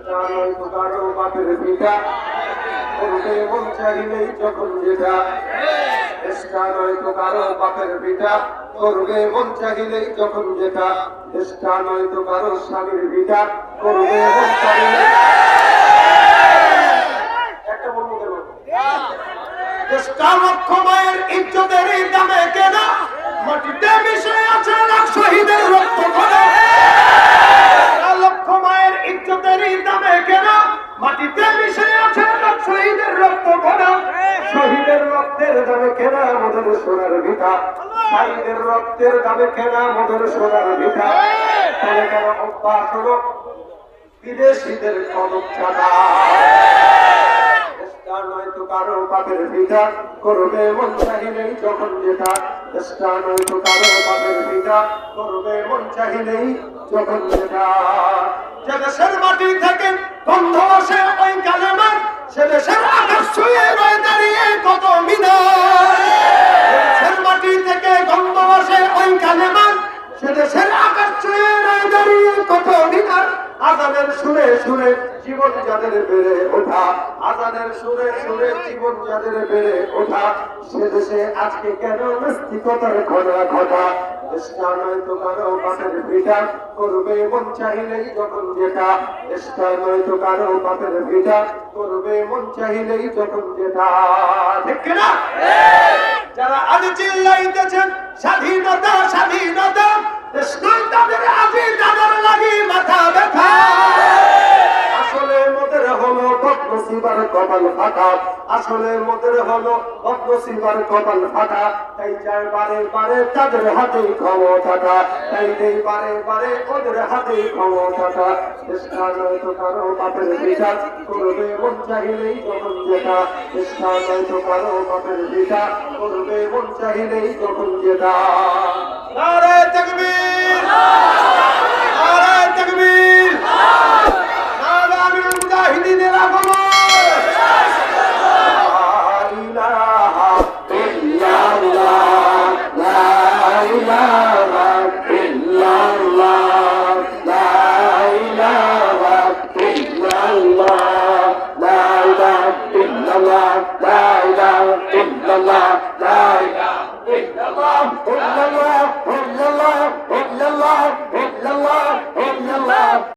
চেষ্টা নয়তো কারো বাপের পিতা, করবে মন চাইলেই যখন যেটা। চেষ্টা নয়তো কারো বাপের পিতা, করবে মন চাইলেই যখন যেটা। চেষ্টা নয়তো কারো স্বামীর পিতা, করবে মন চাইলেই। একটা বলবো কেন? চেষ্টা লক্ষ মায়ের ইজ্জতের দামে কেনা, মাটিতে মিশে আছে লাখ শহীদের রক্ত ভরা। লক্ষ মায়ের ইজ্জতের দামে কেনা, মাটিতে মিশে আছে লাখ শহীদের রক্ত ভরা। শহীদের রক্তের দামে কেনা আমাদের সোনার ভিটা, শহীদের রক্তের দামে কেনা আমাদের সোনার ভিটা। তাহলে কেন অভ্যাস হলো বিদেশিদের কনক চাঁদা? চেষ্টা নয়তো কারো বাপের পিতা, করবে মন চাহিলেই যখন যেটা। চেষ্টা নয়তো কারো বাপের পিতা, করবে মন চাহিলেই যখন যেটা। যে দেশের মাটি থেকে গন্ধ আসে ওই কালেমার, সে দেশের আকাশ ছুঁয়ে রয়ে দাঁড়িয়ে কত মিনার। দেশের মাটি থেকে গন্ধ আসে ওই কালেমার, সে দেশের আকাশ ছুঁয়ে রয়ে দাঁড়িয়ে কত মিনার। আজানের সুরে সুরে জীবন যাদের বেড়ে ওঠা, আজানের সুরে সুরে জীবন যাদের বেড়ে ওঠা, সে দেশে আজকে কেন নাস্তিকতার ঘটা ঘটা। চেষ্টা নয়তো কারো বাপের পিতা, করবে মন চাইলেই যখন যেটা। চেষ্টা নয়তো কারো বাপের পিতা, করবে মন চাইলেই যখন যেটা। ঠিক না? যারা আজ চিল্লাইতেছেন স্বাধীনতা স্বাধীনতা, দেশ নয় তাদের আজি তাদের লাগি মাথা ব্যথা। আসলে মোদের হলো বদনসিবার কপাল ফাটা, আসলে মোদের হলো বদনসিবার কপাল ফাটা। তাই যায় বারে বারে তাদের হাতেই ক্ষমতাটা, তাই দেই বারে বারে ওদের হাতেই ক্ষমতাটা। চেষ্টা নয়তো কারো বাপের পিতা, করবে মন চাইলেই যখন যেটা। চেষ্টা নয়তো কারো বাপের পিতা, করবে মন চাইলেই যখন যেটা। নারে তাকবীর, নারে তাকবীর, নারে আমিরুল মুজাহিদিনের আগমন।